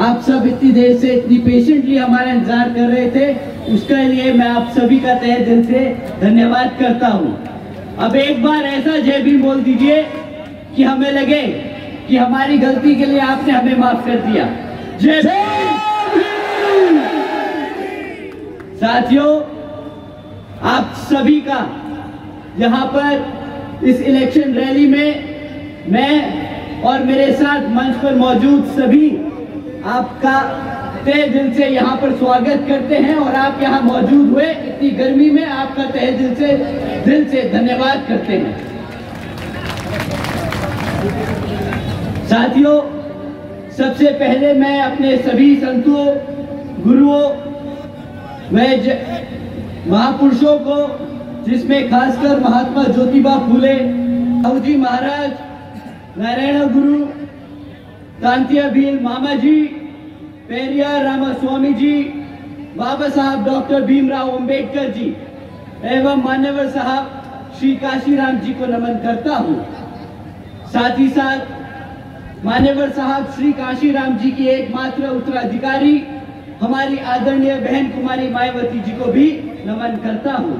आप सब इतनी देर से इतनी पेशेंटली हमारा इंतजार कर रहे थे, उसके लिए मैं आप सभी का तहे दिल से धन्यवाद करता हूं। अब एक बार ऐसा जय भीम बोल दीजिए कि हमें लगे कि हमारी गलती के लिए आपने हमें माफ कर दिया। जय भीम। साथियों, आप सभी का यहाँ पर इस इलेक्शन रैली में मैं और मेरे साथ मंच पर मौजूद सभी आपका तहे दिल से यहाँ पर स्वागत करते हैं और आप यहाँ मौजूद हुए इतनी गर्मी में आपका तहे दिल से धन्यवाद करते हैं। साथियों, सबसे पहले मैं अपने सभी संतों, गुरुओं व महापुरुषों को, जिसमें खासकर महात्मा ज्योतिबा फूले, साहूजी महाराज, नारायण गुरु, तांतिया भील मामा जी, पेरियार रामास्वामी जी, बाबा साहब डॉक्टर भीमराव अंबेडकर जी एवं मान्यवर साहब श्री काशीराम जी को नमन करता हूँ। साथ ही साथ मान्यवर साहब श्री काशीराम जी की एकमात्र उत्तराधिकारी हमारी आदरणीय बहन कुमारी मायावती जी को भी नमन करता हूँ।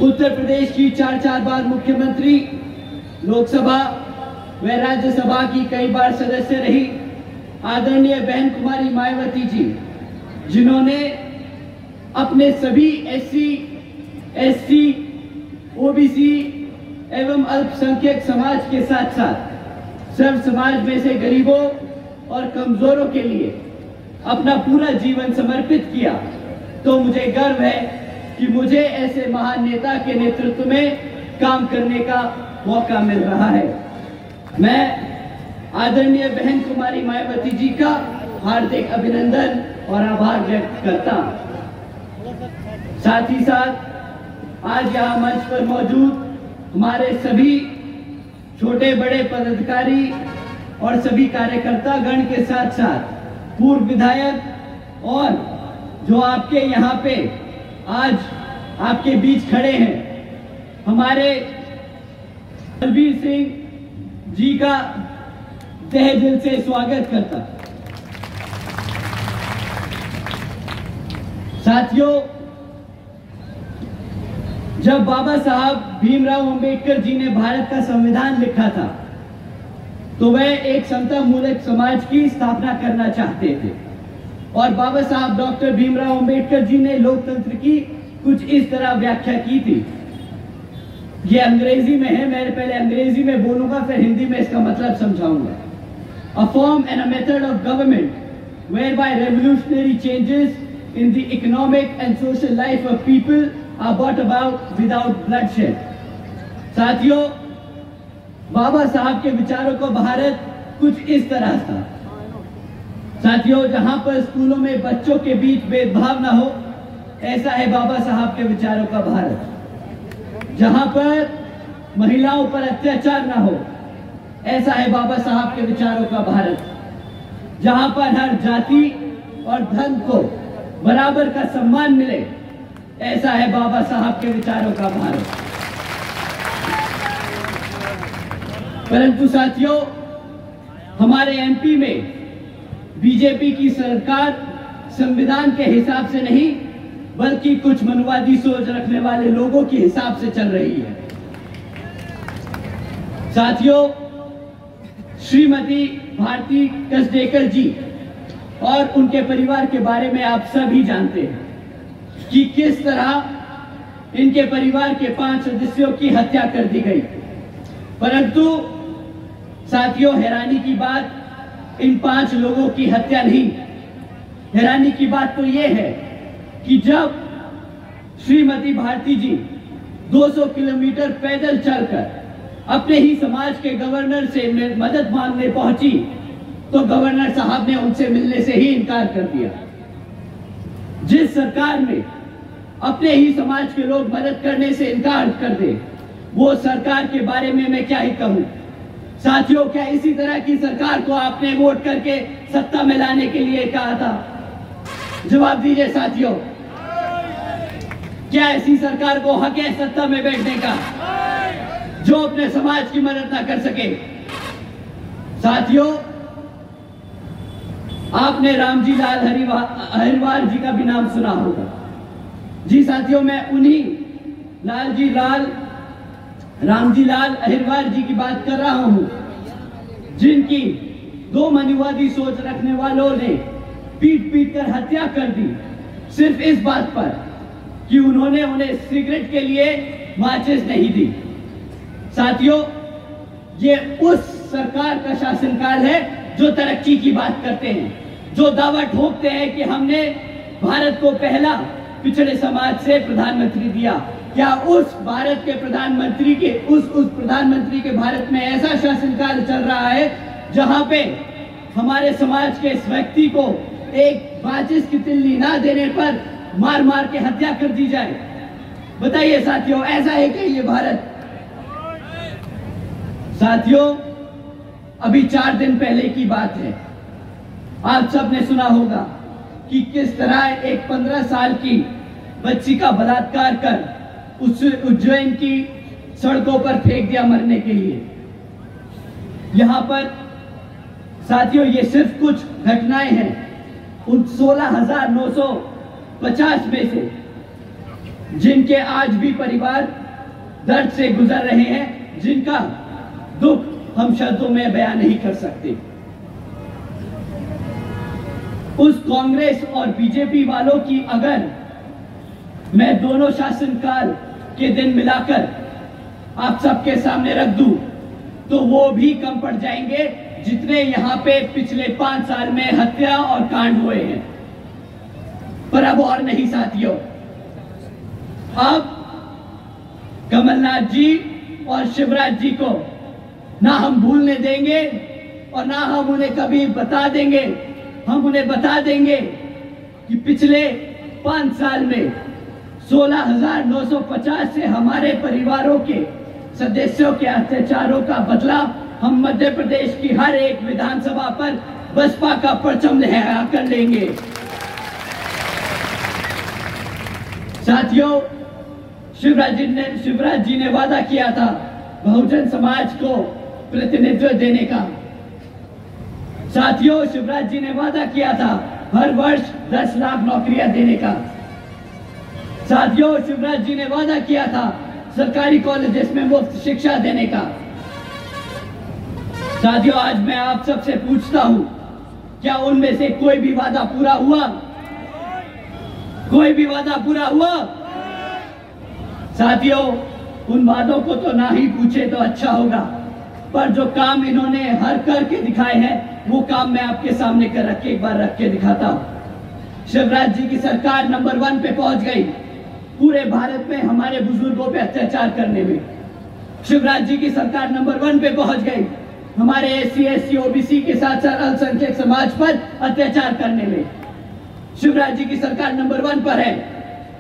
उत्तर प्रदेश की 4 बार मुख्यमंत्री, लोकसभा व राज्यसभा की कई बार सदस्य रही आदरणीय बहन कुमारी मायावती जी, जिन्होंने अपने सभी SC, ST, OBC एवं अल्पसंख्यक समाज के साथ साथ सर्व समाज में से गरीबों और कमजोरों के लिए अपना पूरा जीवन समर्पित किया, तो मुझे गर्व है कि मुझे ऐसे महान नेता के नेतृत्व में काम करने का मौका मिल रहा है। मैं आदरणीय बहन कुमारी मायावती जी का हार्दिक अभिनंदन और आभार व्यक्त करता हूं। साथ ही साथ आज यहाँ मंच पर मौजूद हमारे सभी छोटे बड़े पदाधिकारी और सभी कार्यकर्ता गण के साथ साथ पूर्व विधायक और जो आपके यहाँ पे आज आपके बीच खड़े हैं, हमारे बलबीर सिंह जी का तहे दिल से स्वागत करता। साथियों, जब बाबा साहब भीमराव अंबेडकर जी ने भारत का संविधान लिखा था, तो वह एक समता मूलक समाज की स्थापना करना चाहते थे और बाबा साहब डॉक्टर भीमराव अंबेडकर जी ने लोकतंत्र की कुछ इस तरह व्याख्या की थी। ये अंग्रेजी में है, मैं पहले अंग्रेजी में बोलूंगा, फिर हिंदी में इसका मतलब समझाऊंगा। A form and a method of government whereby revolutionary changes in the economic and social life of people are brought about without bloodshed। साथियों, बाबा साहब के विचारों को भारत कुछ इस तरह था। साथियों, जहां पर स्कूलों में बच्चों के बीच भेदभाव ना हो, ऐसा है बाबा साहब के विचारों का भारत। जहां पर महिलाओं पर अत्याचार ना हो, ऐसा है बाबा साहब के विचारों का भारत। जहां पर हर जाति और धर्म को बराबर का सम्मान मिले, ऐसा है बाबा साहब के विचारों का भारत। परंतु साथियों, हमारे MP में बीजेपी की सरकार संविधान के हिसाब से नहीं, बल्कि कुछ मनुवादी सोच रखने वाले लोगों के हिसाब से चल रही है। साथियों, श्रीमती भारती कसडेकर जी और उनके परिवार के बारे में आप सभी जानते हैं कि किस तरह इनके परिवार के 5 सदस्यों की हत्या कर दी गई। परंतु साथियों, हैरानी की बात इन 5 लोगों की हत्या नहीं, हैरानी की बात तो यह है कि जब श्रीमती भारती जी 200 किलोमीटर पैदल चलकर अपने ही समाज के गवर्नर से मदद मांगने पहुंची, तो गवर्नर साहब ने उनसे मिलने से ही इनकार कर दिया। जिस सरकार में अपने ही समाज के लोग मदद करने से इनकार कर दे, वो सरकार के बारे में मैं क्या ही कहूं। साथियों, क्या इसी तरह की सरकार को आपने वोट करके सत्ता में लाने के लिए कहा था? जवाब दीजिए साथियों, क्या ऐसी सरकार को हक है सत्ता में बैठने का जो अपने समाज की मदद ना कर सके? साथियों, आपने रामजी लाल अहिरवार जी का भी नाम सुना होगा। जी साथियों, मैं उन्हीं रामजी लाल अहिरवार जी की बात कर रहा हूं, जिनकी दो मनुवादी सोच रखने वालों ने पीट पीट कर हत्या कर दी, सिर्फ इस बात पर कि उन्होंने उन्हें सिगरेट के लिए माचिस नहीं दी। साथियों, ये उस सरकार का शासनकाल है जो तरक्की की बात करते हैं, जो दावा ठोकते हैं कि हमने भारत को पहला पिछड़े समाज से प्रधानमंत्री दिया। क्या उस भारत के प्रधानमंत्री के उस प्रधानमंत्री के भारत में ऐसा शासनकाल चल रहा है जहां पे हमारे समाज के इस व्यक्ति को एक माचिस की तिल्ली ना देने पर मार मार के हत्या कर दी जाए? बताइए साथियों, ऐसा है क्या ये भारत? साथियों, अभी 4 दिन पहले की बात है, आप सबने सुना होगा कि किस तरह एक 15 साल की बच्ची का बलात्कार कर उस उज्जैन की सड़कों पर फेंक दिया मरने के लिए। यहां पर साथियों, ये सिर्फ कुछ घटनाएं हैं उन 16,950 में से, जिनके आज भी परिवार दर्द से गुजर रहे हैं, जिनका दुख हम शब्दों में बयान नहीं कर सकते। उस कांग्रेस और बीजेपी वालों की अगर मैं दोनों शासनकाल के दिन मिलाकर आप सबके सामने रख दूं, तो वो भी कम पड़ जाएंगे जितने यहां पे पिछले 5 साल में हत्या और कांड हुए हैं। पर अब और नहीं साथियों, अब कमलनाथ जी और शिवराज जी को ना हम भूलने देंगे और ना हम उन्हें कभी बता देंगे। हम उन्हें बता देंगे कि पिछले 5 साल में 16,950 से हमारे परिवारों के सदस्यों के अत्याचारों का बदला हम मध्य प्रदेश की हर एक विधानसभा पर बसपा का परचम लहरा कर लेंगे। साथियों, शिवराज जी ने वादा किया था बहुजन समाज को प्रतिनिधित्व देने का। साथियों, शिवराज जी ने वादा किया था हर वर्ष 10 लाख नौकरियां देने का। साथियों, शिवराज जी ने वादा किया था सरकारी कॉलेजेस में मुफ्त शिक्षा देने का। साथियों, आज मैं आप सबसे पूछता हूं, क्या उनमें से कोई भी वादा पूरा हुआ? कोई भी वादा पूरा हुआ? साथियों, उन वादों को तो ना ही पूछे तो अच्छा होगा, पर जो काम इन्होंने हर करके दिखाए हैं, वो काम मैं आपके सामने एक बार रख के दिखाता हूं। शिवराज जी की सरकार नंबर 1 पे पहुंच गई पूरे भारत में हमारे बुजुर्गों पे अत्याचार करने में। शिवराज जी की सरकार नंबर 1 पे पहुंच गई हमारे SC, SC, OBC के साथ साथ अल्पसंख्यक समाज पर अत्याचार करने में। शिवराज जी की सरकार नंबर 1 पर है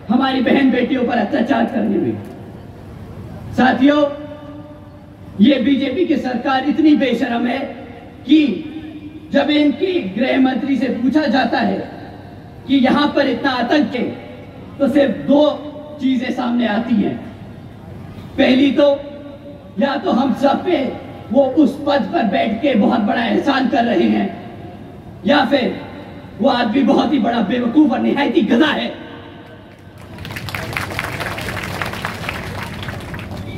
हमारी बहन बेटियों पर अत्याचार करने में। साथियों, ये बीजेपी की सरकार इतनी बेशरम है कि जब इनकी गृह मंत्री से पूछा जाता है कि यहां पर इतना आतंक है, तो सिर्फ 2 चीजें सामने आती हैं। पहली तो या तो हम सब पे वो उस पद पर बैठ के बहुत बड़ा एहसान कर रहे हैं, या फिर वो आदमी बहुत ही बड़ा बेवकूफ और निहायती गधा है।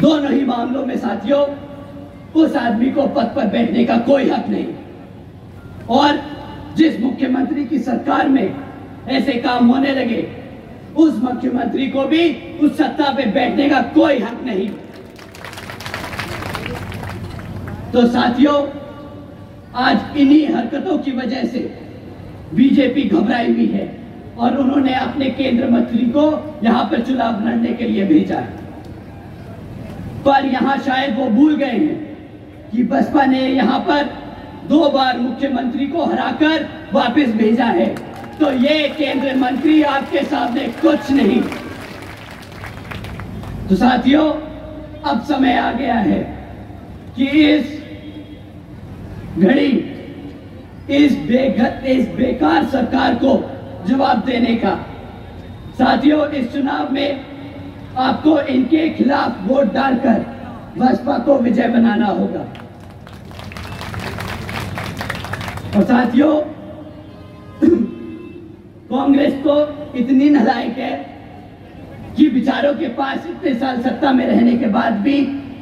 दोनों ही मामलों में साथियों, उस आदमी को पद पर बैठने का कोई हक नहीं, और जिस मुख्यमंत्री की सरकार में ऐसे काम होने लगे, उस मुख्यमंत्री को भी उस सत्ता पे बैठने का कोई हक नहीं। तो साथियों, आज इन्हीं हरकतों की वजह से बीजेपी घबराई हुई है और उन्होंने अपने केंद्र मंत्री को यहां पर चुनाव लड़ने के लिए भेजा है। पर यहां शायद वो भूल गए हैं कि बसपा ने यहां पर 2 बार मुख्यमंत्री को हराकर वापस भेजा है, तो ये केंद्रीय मंत्री आपके सामने कुछ नहीं। तो साथियों, अब समय आ गया है कि इस घड़ी इस बेकार सरकार को जवाब देने का। साथियों, इस चुनाव में आपको इनके खिलाफ वोट डालकर बसपा को विजय बनाना होगा। और साथियों, कांग्रेस तो इतनी नालायक है कि बेचारों के पास इतने साल सत्ता में रहने के बाद भी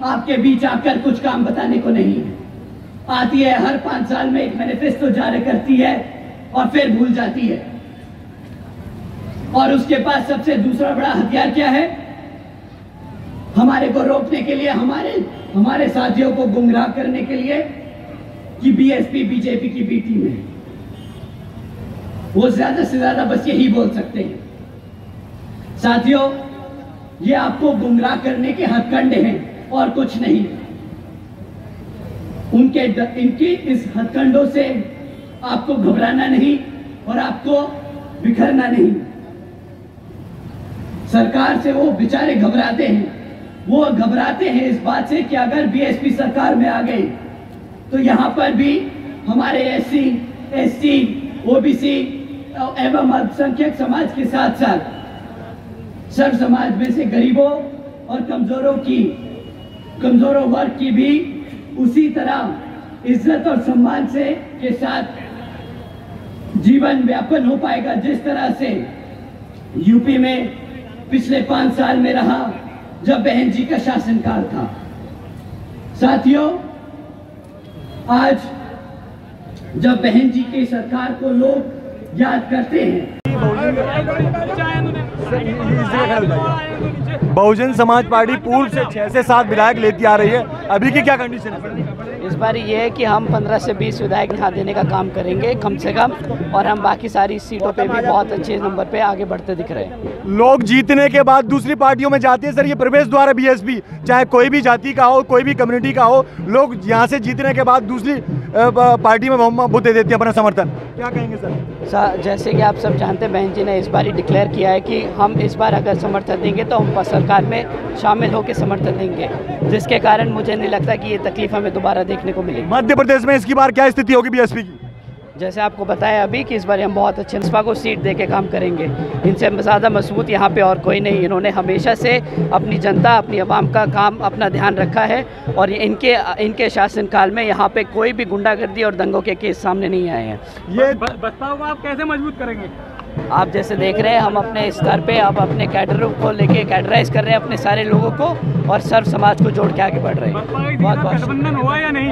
आपके बीच आकर कुछ काम बताने को नहीं है। आती है हर 5 साल में एक मैनिफेस्टो जारी करती है और फिर भूल जाती है। और उसके पास सबसे दूसरा बड़ा हथियार क्या है? हमारे को रोकने के लिए, हमारे साथियों को गुमराह करने के लिए कि बीएसपी बीजेपी की बी टीम है। वो ज्यादा से ज्यादा बस यही बोल सकते हैं। साथियों, ये आपको गुमराह करने के हथकंडे हैं और कुछ नहीं। इनकी इस हथकंडों से आपको घबराना नहीं और आपको बिखरना नहीं। सरकार से वो बेचारे घबराते हैं। वो घबराते हैं इस बात से कि अगर बीएसपी सरकार में आ गई तो यहां पर भी हमारे एससी, एसटी, ओबीसी एवं अल्पसंख्यक समाज के साथ साथ सर्व समाज में से गरीबों और कमजोरों वर्ग की भी उसी तरह इज्जत और सम्मान से के साथ जीवन व्यापन हो पाएगा जिस तरह से यूपी में पिछले 5 साल में रहा जब बहन जी का शासनकाल था। साथियों, आज जब बहन जी की सरकार को लोग याद करते हैं, बहुजन समाज पार्टी पूर्व से 6 से 7 विधायक लेती आ रही है, अभी की क्या कंडीशन है? इस बार ये है कि हम 15 से 20 विधायक यहाँ देने का काम करेंगे कम से कम, और हम बाकी सारी सीटों पे भी बहुत अच्छे नंबर पे आगे बढ़ते दिख रहे हैं। लोग जीतने के बाद दूसरी पार्टियों में जाते हैं सर, ये प्रवेश द्वार है बीएसपी, चाहे कोई भी जाति का हो, कोई भी कम्युनिटी का हो, लोग यहाँ से जीतने के बाद दूसरी पार्टी में वो दे देते हैं अपना समर्थन। क्या कहेंगे सर? जैसे कि आप सब जानते हैं, बहन जी ने इस बार ही डिक्लेयर किया है कि हम इस बार अगर समर्थन देंगे तो हम सरकार में शामिल होकर समर्थन देंगे, जिसके कारण मुझे नहीं लगता कि ये तकलीफ हमें दोबारा देखने को मिलेगी। मध्य प्रदेश में इसकी बार क्या स्थिति होगी बीएसपी की? जैसे आपको बताया अभी कि इस बार हम बहुत अच्छे बसपा को सीट दे के काम करेंगे। इनसे ज़्यादा मजबूत यहाँ पे और कोई नहीं। इन्होंने हमेशा से अपनी जनता, अपनी आवाम का काम, अपना ध्यान रखा है और इनके शासनकाल में यहाँ पे कोई भी गुंडागर्दी और दंगों के केस सामने नहीं आए हैं। ये बसपा को आप कैसे मजबूत करेंगे? आप जैसे देख रहे हैं, हम अपने स्तर पे अब अपने कैडरों को लेके कैडराइज कर रहे हैं अपने सारे लोगों को और सर्व समाज को जोड़ के आगे बढ़ रहे हैं। गठबंधन हुआ या नहीं?